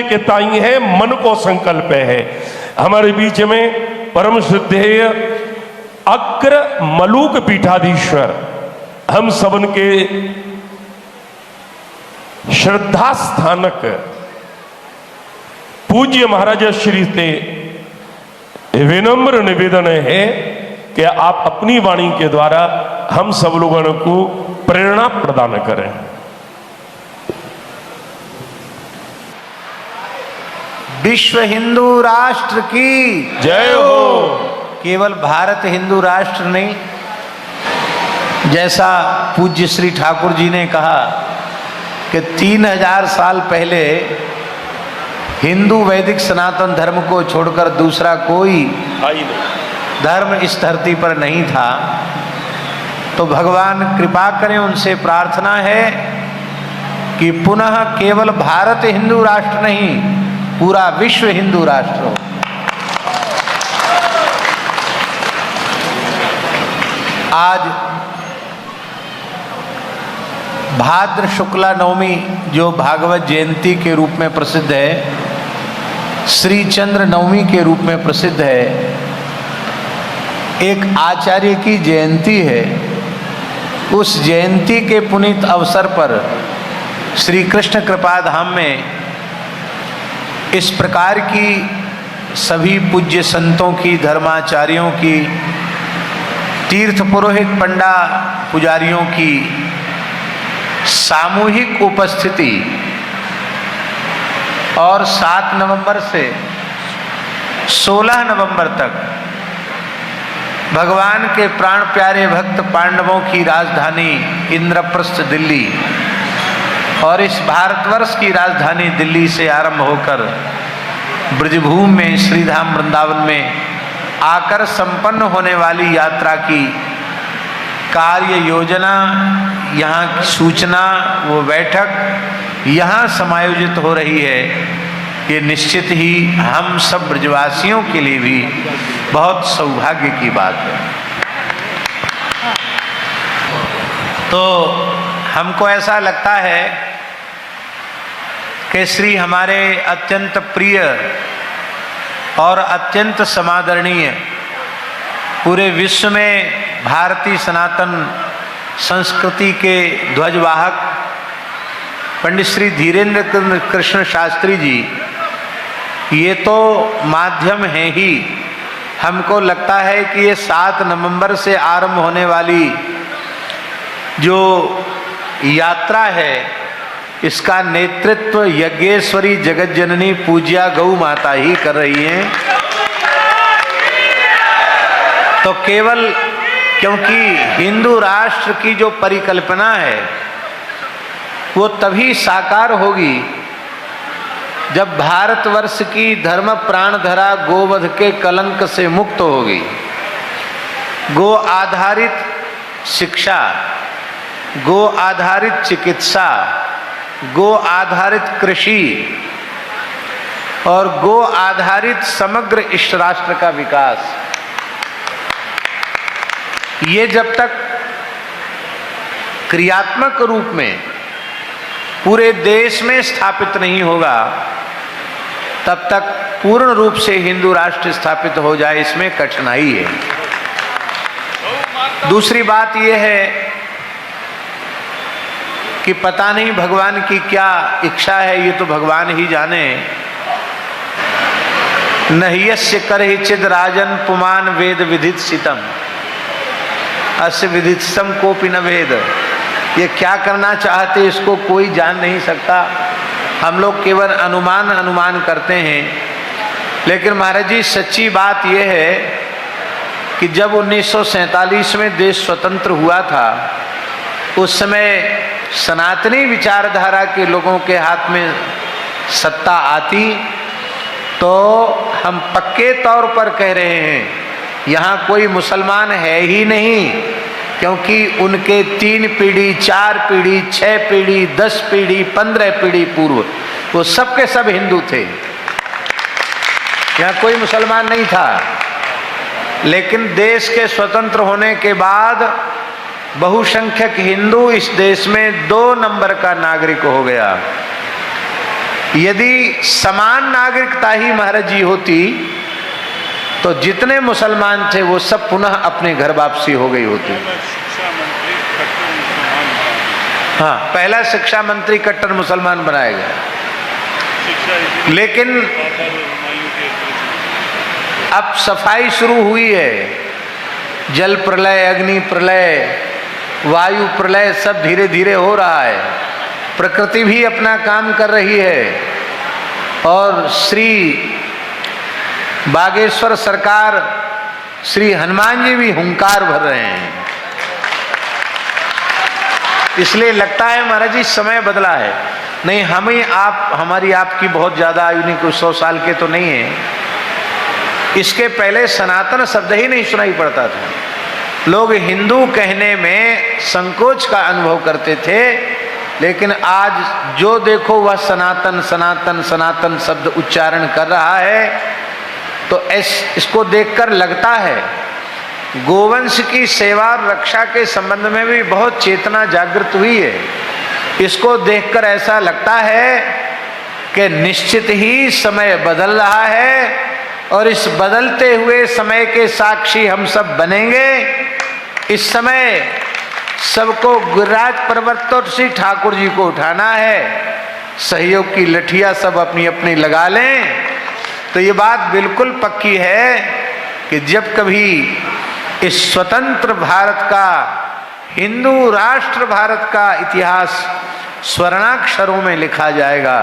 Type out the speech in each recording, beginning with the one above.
के ताई है, मन को संकल्प है। हमारे बीच में परम श्रद्धेय अग्र मलूक पीठाधीश्वर, हम सबन के श्रद्धा स्थानक पूज्य महाराज श्री से विनम्र निवेदन है कि आप अपनी वाणी के द्वारा हम सब लोगों को प्रेरणा प्रदान करें। विश्व हिंदू राष्ट्र की जय हो। केवल भारत हिंदू राष्ट्र नहीं, जैसा पूज्य श्री ठाकुर जी ने कहा कि 3000 साल पहले हिंदू वैदिक सनातन धर्म को छोड़कर दूसरा कोई धर्म इस धरती पर नहीं था। तो भगवान कृपा करें, उनसे प्रार्थना है कि पुनः केवल भारत हिंदू राष्ट्र नहीं, पूरा विश्व हिंदू राष्ट्र हो। आज भाद्र शुक्ला नवमी जो भागवत जयंती के रूप में प्रसिद्ध है, श्री चंद्र नवमी के रूप में प्रसिद्ध है, एक आचार्य की जयंती है। उस जयंती के पुनीत अवसर पर श्री कृष्ण कृपाधाम में इस प्रकार की सभी पूज्य संतों की, धर्माचार्यों की, तीर्थ पुरोहित पंडा पुजारियों की सामूहिक उपस्थिति और 7 नवंबर से 16 नवंबर तक भगवान के प्राण प्यारे भक्त पांडवों की राजधानी इंद्रप्रस्थ दिल्ली और इस भारतवर्ष की राजधानी दिल्ली से आरंभ होकर ब्रजभूमि में श्रीधाम वृंदावन में आकर संपन्न होने वाली यात्रा की कार्य योजना, यहाँ की सूचना, वो बैठक यहाँ समायोजित हो रही है। ये निश्चित ही हम सब ब्रजवासियों के लिए भी बहुत सौभाग्य की बात है। तो हमको ऐसा लगता है कि श्री हमारे अत्यंत प्रिय और अत्यंत समादरणीय, पूरे विश्व में भारतीय सनातन संस्कृति के ध्वजवाहक पंडित श्री धीरेन्द्र कृष्ण शास्त्री जी, ये तो माध्यम है ही। हमको लगता है कि ये 7 नवंबर से आरंभ होने वाली जो यात्रा है, इसका नेतृत्व यज्ञेश्वरी जगत जननी पूज्या गौ माता ही कर रही हैं। तो केवल क्योंकि हिंदू राष्ट्र की जो परिकल्पना है वो तभी साकार होगी जब भारतवर्ष की धर्म प्राणधरा गोवध के कलंक से मुक्त होगी। गो आधारित शिक्षा, गो आधारित चिकित्सा, गो आधारित कृषि और गो आधारित समग्र इस राष्ट्र का विकास, ये जब तक क्रियात्मक रूप में पूरे देश में स्थापित नहीं होगा, तब तक पूर्ण रूप से हिंदू राष्ट्र स्थापित हो जाए, इसमें कठिनाई है। दूसरी बात यह है कि पता नहीं भगवान की क्या इच्छा है, ये तो भगवान ही जाने। नह्यस्य करहि चिद राजन पुमान वेद विदित सितम अस्य विदितम कोपि न वेद। ये क्या करना चाहते इसको कोई जान नहीं सकता, हम लोग केवल अनुमान करते हैं। लेकिन महाराज जी, सच्ची बात यह है कि जब 1947 में देश स्वतंत्र हुआ था, उस समय सनातनी विचारधारा के लोगों के हाथ में सत्ता आती तो हम पक्के तौर पर कह रहे हैं यहाँ कोई मुसलमान है ही नहीं, क्योंकि उनके 3 पीढ़ी, 4 पीढ़ी, 6 पीढ़ी, 10 पीढ़ी, 15 पीढ़ी पूर्व वो सब के सब हिंदू थे। यहाँ कोई मुसलमान नहीं था। लेकिन देश के स्वतंत्र होने के बाद बहुसंख्यक हिंदू इस देश में 2 नंबर का नागरिक हो गया। यदि समान नागरिकता ही महाराज जी होती तो जितने मुसलमान थे वो सब पुनः अपने घर वापसी हो गई होती। हाँ, पहला शिक्षा मंत्री कट्टर मुसलमान बनाया गया, लेकिन अब सफाई शुरू हुई है। जल प्रलय, अग्नि प्रलय, वायु प्रलय सब धीरे धीरे हो रहा है। प्रकृति भी अपना काम कर रही है और श्री बागेश्वर सरकार, श्री हनुमान जी भी हुंकार भर रहे हैं। इसलिए लगता है महाराज जी समय बदला है। नहीं, हमारी आपकी बहुत ज्यादा आयु नहीं, कुछ 100 साल के तो नहीं है। इसके पहले सनातन शब्द ही नहीं सुनाई पड़ता था। लोग हिंदू कहने में संकोच का अनुभव करते थे, लेकिन आज जो देखो वह सनातन सनातन सनातन शब्द उच्चारण कर रहा है। तो इसको देखकर लगता है गोवंश की सेवा और रक्षा के संबंध में भी बहुत चेतना जागृत हुई है। इसको देखकर ऐसा लगता है कि निश्चित ही समय बदल रहा है और इस बदलते हुए समय के साक्षी हम सब बनेंगे। इस समय सबको गिरिराज पर्वत से ठाकुर जी को उठाना है। सहयोग की लठियां सब अपनी अपनी लगा लें। तो ये बात बिल्कुल पक्की है कि जब कभी इस स्वतंत्र भारत का, हिंदू राष्ट्र भारत का इतिहास स्वर्णाक्षरों में लिखा जाएगा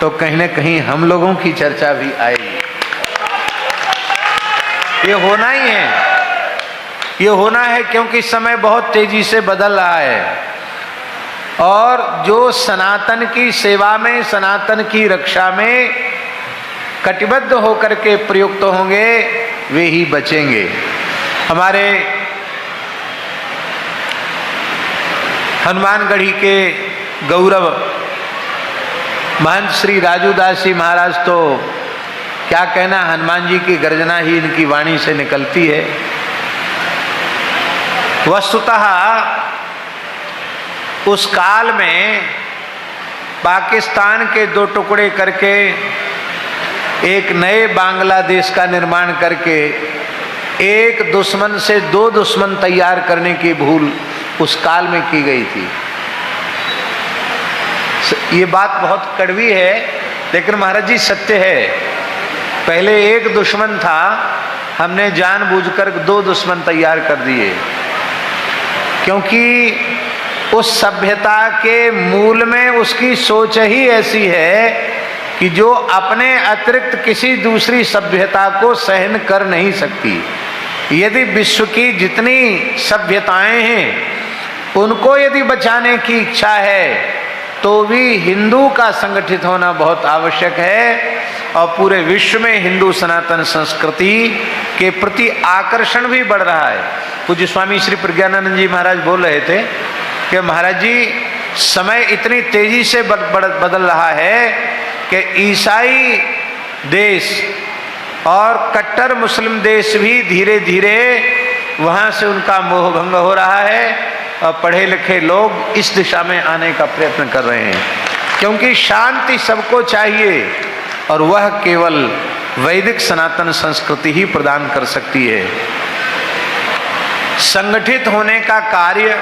तो कहीं न कहीं हम लोगों की चर्चा भी आएगी। ये होना ही है, ये होना है, क्योंकि समय बहुत तेजी से बदल रहा है और जो सनातन की सेवा में, सनातन की रक्षा में कटिबद्ध होकर के प्रयुक्त होंगे वे ही बचेंगे। हमारे हनुमानगढ़ी के गौरव महंत श्री राजू दास जी महाराज तो क्या कहना, हनुमान जी की गर्जना ही इनकी वाणी से निकलती है। वस्तुतः उस काल में पाकिस्तान के 2 टुकड़े करके एक नए बांग्लादेश का निर्माण करके एक दुश्मन से 2 दुश्मन तैयार करने की भूल उस काल में की गई थी। ये बात बहुत कड़वी है, लेकिन महाराज जी सत्य है। पहले एक दुश्मन था, हमने जानबूझकर 2 दुश्मन तैयार कर दिए, क्योंकि उस सभ्यता के मूल में उसकी सोच ही ऐसी है कि जो अपने अतिरिक्त किसी दूसरी सभ्यता को सहन कर नहीं सकती। यदि विश्व की जितनी सभ्यताएं हैं उनको यदि बचाने की इच्छा है तो भी हिंदू का संगठित होना बहुत आवश्यक है और पूरे विश्व में हिंदू सनातन संस्कृति के प्रति आकर्षण भी बढ़ रहा है। पूज्य स्वामी श्री प्रज्ञानंद जी महाराज बोल रहे थे कि महाराज जी समय इतनी तेजी से बदल रहा है कि ईसाई देश और कट्टर मुस्लिम देश भी धीरे धीरे वहाँ से उनका मोह भंग हो रहा है और पढ़े लिखे लोग इस दिशा में आने का प्रयत्न कर रहे हैं, क्योंकि शांति सबको चाहिए और वह केवल वैदिक सनातन संस्कृति ही प्रदान कर सकती है। संगठित होने का कार्य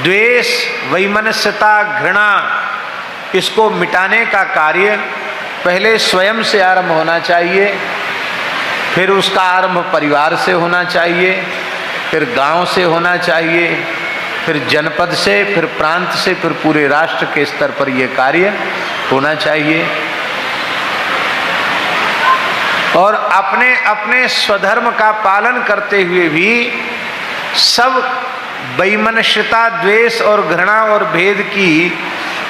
द्वेष, वैमनस्यता, घृणा, इसको मिटाने का कार्य पहले स्वयं से आरंभ होना चाहिए, फिर उसका आरंभ परिवार से होना चाहिए, फिर गांव से होना चाहिए, फिर जनपद से, फिर प्रांत से, फिर पूरे राष्ट्र के स्तर पर यह कार्य होना चाहिए। और अपने अपने स्वधर्म का पालन करते हुए भी सब वैमनस्यता, द्वेष और घृणा और भेद की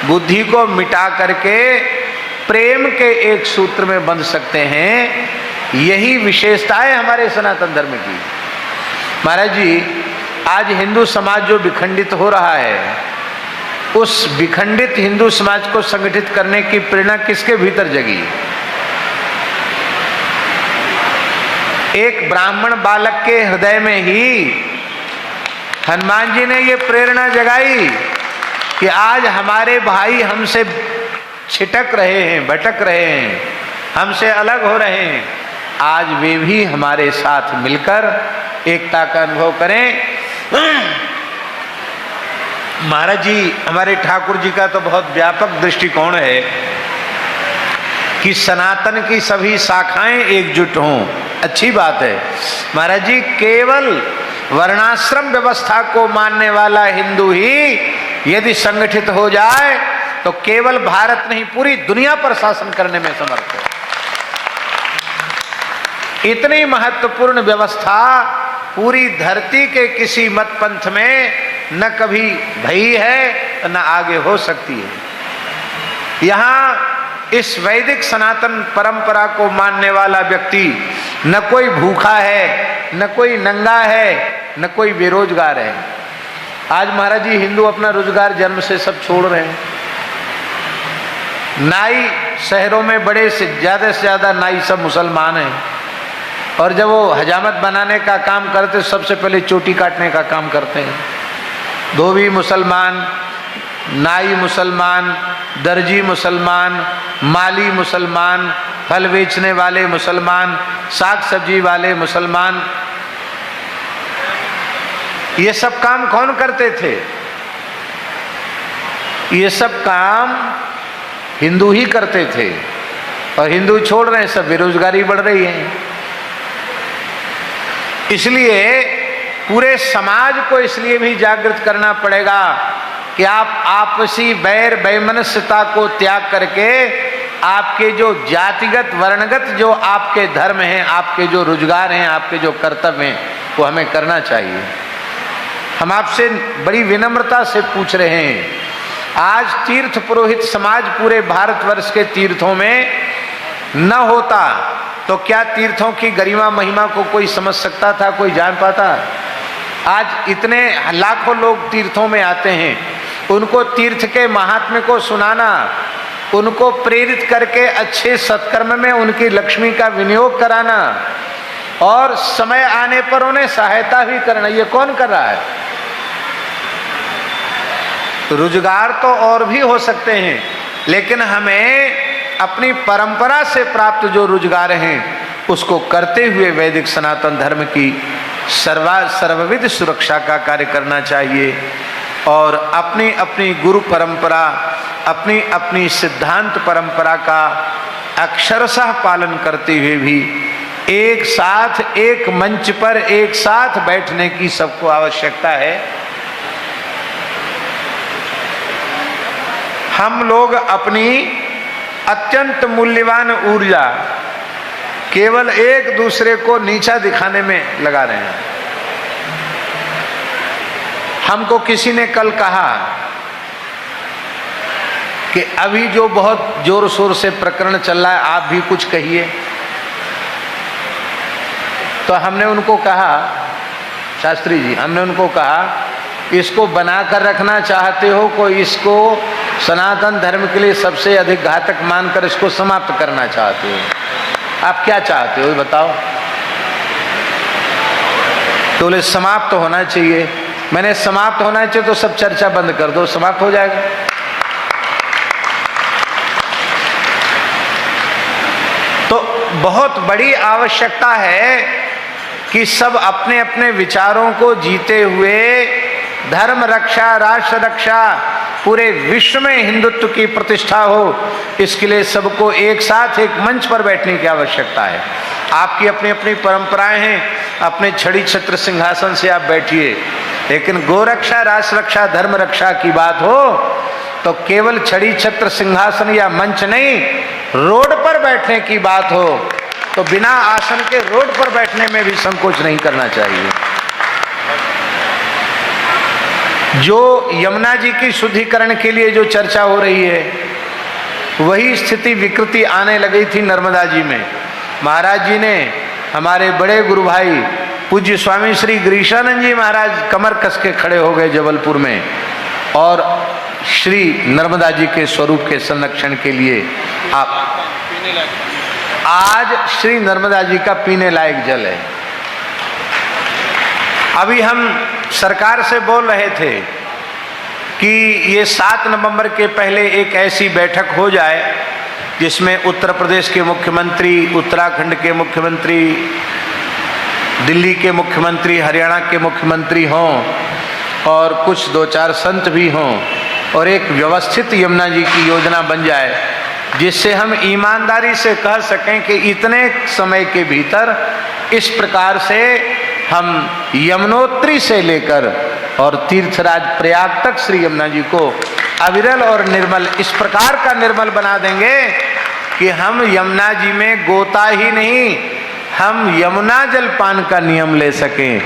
बुद्धि को मिटा करके प्रेम के एक सूत्र में बंध सकते हैं। यही विशेषता है हमारे सनातन धर्म की। महाराज जी, आज हिंदू समाज जो विखंडित हो रहा है, उस विखंडित हिंदू समाज को संगठित करने की प्रेरणा किसके भीतर जगी? एक ब्राह्मण बालक के हृदय में ही हनुमान जी ने ये प्रेरणा जगाई कि आज हमारे भाई हमसे छिटक रहे हैं, भटक रहे हैं, हमसे अलग हो रहे हैं, आज वे भी हमारे साथ मिलकर एकता का अनुभव करें। महाराज जी, हमारे ठाकुर जी का तो बहुत व्यापक दृष्टिकोण है कि सनातन की सभी शाखाएं एकजुट हों, अच्छी बात है। महाराज जी, केवल वर्णाश्रम व्यवस्था को मानने वाला हिंदू ही यदि संगठित हो जाए तो केवल भारत नहीं पूरी दुनिया पर शासन करने में समर्थ है। इतनी महत्वपूर्ण व्यवस्था पूरी धरती के किसी मत पंथ में न कभी भई है न आगे हो सकती है। यहाँ इस वैदिक सनातन परंपरा को मानने वाला व्यक्ति न कोई भूखा है, न कोई नंगा है, न कोई बेरोजगार है। आज महाराज जी, हिंदू अपना रोजगार जन्म से सब छोड़ रहे हैं। नाई शहरों में बड़े से ज्यादा नाई सब मुसलमान हैं, और जब वो हजामत बनाने का काम करते सबसे पहले चोटी काटने का काम करते हैं। धोबी मुसलमान, नाई मुसलमान, दर्जी मुसलमान, माली मुसलमान, फल बेचने वाले मुसलमान, साग सब्जी वाले मुसलमान, ये सब काम कौन करते थे? ये सब काम हिंदू ही करते थे, और हिंदू छोड़ रहे हैं, सब बेरोजगारी बढ़ रही है। इसलिए पूरे समाज को इसलिए भी जागृत करना पड़ेगा कि आप आपसी बैर वैमनस्यता को त्याग करके आपके जो जातिगत वर्णगत जो आपके धर्म हैं, आपके जो रोजगार हैं, आपके जो कर्तव्य हैं, वो हमें करना चाहिए। हम आपसे बड़ी विनम्रता से पूछ रहे हैं, आज तीर्थ पुरोहित समाज पूरे भारतवर्ष के तीर्थों में न होता तो क्या तीर्थों की गरिमा महिमा को कोई समझ सकता था, कोई जान पाता? आज इतने लाखों लोग तीर्थों में आते हैं, उनको तीर्थ के महात्म्य को सुनाना, उनको प्रेरित करके अच्छे सत्कर्म में उनकी लक्ष्मी का विनियोग कराना और समय आने पर उन्हें सहायता भी करना, ये कौन कर रहा है? रोजगार तो और भी हो सकते हैं, लेकिन हमें अपनी परंपरा से प्राप्त जो रोजगार हैं उसको करते हुए वैदिक सनातन धर्म की सर्वविध सुरक्षा का कार्य करना चाहिए, और अपनी अपनी गुरु परंपरा, अपनी अपनी सिद्धांत परंपरा का अक्षरशः पालन करते हुए भी एक साथ एक मंच पर एक साथ बैठने की सबको आवश्यकता है। हम लोग अपनी अत्यंत मूल्यवान ऊर्जा केवल एक दूसरे को नीचा दिखाने में लगा रहे हैं। हमको किसी ने कल कहा कि अभी जो बहुत जोर शोर से प्रकरण चल रहा है, आप भी कुछ कहिए। तो हमने उनको कहा, शास्त्री जी, हमने उनको कहा, इसको बनाकर रखना चाहते हो, कोई इसको सनातन धर्म के लिए सबसे अधिक घातक मानकर इसको समाप्त करना चाहते हो? आप क्या चाहते हो ये बताओ? तो बोले समाप्त होना चाहिए। मैंने समाप्त होना चाहिए तो सब चर्चा बंद कर दो, समाप्त हो जाएगा। तो बहुत बड़ी आवश्यकता है कि सब अपने अपने विचारों को जीते हुए धर्म रक्षा, राष्ट्र रक्षा, पूरे विश्व में हिंदुत्व की प्रतिष्ठा हो, इसके लिए सबको एक साथ एक मंच पर बैठने की आवश्यकता है। आपकी अपनी अपनी परंपराएं हैं, अपने छड़ी छत्र सिंहासन से आप बैठिए, लेकिन गोरक्षा, राष्ट्र रक्षा, धर्म रक्षा की बात हो तो केवल छड़ी छत्र सिंहासन या मंच नहीं, रोड पर बैठने की बात हो तो बिना आसन के रोड पर बैठने में भी संकोच नहीं करना चाहिए। जो यमुना जी की शुद्धिकरण के लिए जो चर्चा हो रही है, वही स्थिति विकृति आने लगी थी नर्मदा जी में। महाराज जी ने, हमारे बड़े गुरु भाई पूज्य स्वामी श्री गिरीशानंद जी महाराज कमर कस के खड़े हो गए जबलपुर में, और श्री नर्मदा जी के स्वरूप के संरक्षण के लिए आप आज श्री नर्मदा जी का पीने लायक जल है। अभी हम सरकार से बोल रहे थे कि ये 7 नवंबर के पहले एक ऐसी बैठक हो जाए जिसमें उत्तर प्रदेश के मुख्यमंत्री, उत्तराखंड के मुख्यमंत्री, दिल्ली के मुख्यमंत्री, हरियाणा के मुख्यमंत्री हों और कुछ 2-4 संत भी हों और एक व्यवस्थित यमुना जी की योजना बन जाए जिससे हम ईमानदारी से कह सकें कि इतने समय के भीतर इस प्रकार से हम यमुनोत्री से लेकर और तीर्थराज प्रयाग तक श्री यमुना जी को अविरल और निर्मल इस प्रकार का निर्मल बना देंगे कि हम यमुना जी में गोता ही नहीं, हम यमुना जल पान का नियम ले सकें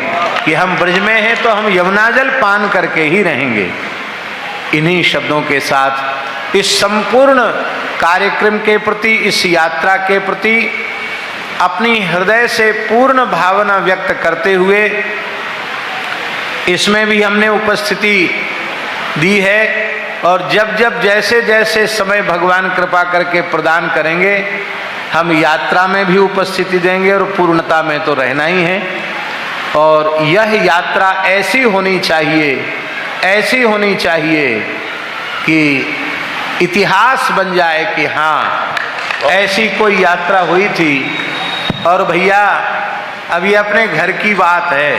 कि हम ब्रज में हैं तो हम यमुना जल पान करके ही रहेंगे। इन्हीं शब्दों के साथ इस संपूर्ण कार्यक्रम के प्रति, इस यात्रा के प्रति अपनी हृदय से पूर्ण भावना व्यक्त करते हुए इसमें भी हमने उपस्थिति दी है और जब जब जैसे जैसे समय भगवान कृपा करके प्रदान करेंगे हम यात्रा में भी उपस्थिति देंगे और पूर्णता में तो रहना ही है। और यह यात्रा ऐसी होनी चाहिए कि इतिहास बन जाए कि हाँ ऐसी कोई यात्रा हुई थी। और भैया अभी अपने घर की बात है,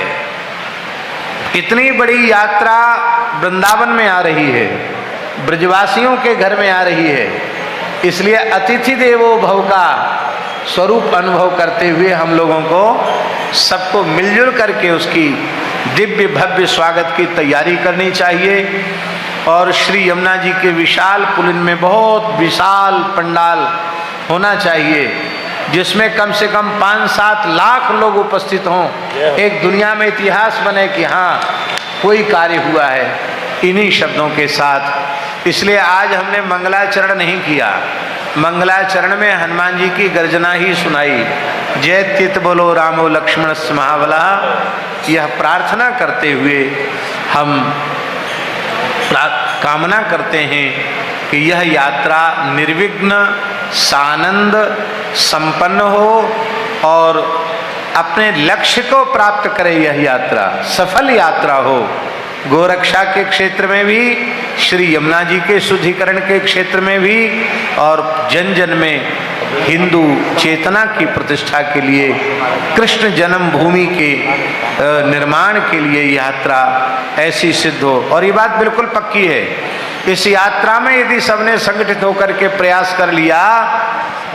इतनी बड़ी यात्रा वृंदावन में आ रही है, ब्रजवासियों के घर में आ रही है, इसलिए अतिथि देवो भव का स्वरूप अनुभव करते हुए हम लोगों को सबको मिलजुल करके उसकी दिव्य भव्य स्वागत की तैयारी करनी चाहिए। और श्री यमुना जी के विशाल पुलिन में बहुत विशाल पंडाल होना चाहिए जिसमें कम से कम 5-7 लाख लोग उपस्थित हों, एक दुनिया में इतिहास बने कि हाँ कोई कार्य हुआ है। इन्हीं शब्दों के साथ इसलिए आज हमने मंगलाचरण नहीं किया, मंगलाचरण में हनुमान जी की गर्जना ही सुनाई, जय चित बोलो रामो लक्ष्मण महाबला। यह प्रार्थना करते हुए हम कामना करते हैं कि यह यात्रा निर्विघ्न, सानंद, संपन्न हो और अपने लक्ष्य को प्राप्त करे। यह यात्रा सफल यात्रा हो, गोरक्षा के क्षेत्र में भी, श्री यमुना जी के शुद्धिकरण के क्षेत्र में भी और जन जन में हिंदू चेतना की प्रतिष्ठा के लिए, कृष्ण जन्मभूमि के निर्माण के लिए यात्रा ऐसी सिद्ध हो। और ये बात बिल्कुल पक्की है, इस यात्रा में यदि सबने संगठित होकर के प्रयास कर लिया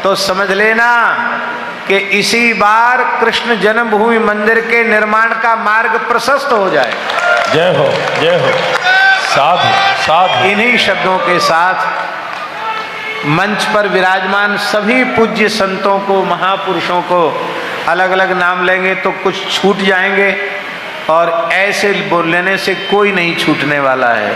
तो समझ लेना कि इसी बार कृष्ण जन्मभूमि मंदिर के निर्माण का मार्ग प्रशस्त हो जाए। जय हो, जय हो, साधु साधु। इन्हीं शब्दों के साथ मंच पर विराजमान सभी पूज्य संतों को, महापुरुषों को अलग अलग नाम लेंगे तो कुछ छूट जाएंगे और ऐसे बोल लेने से कोई नहीं छूटने वाला है।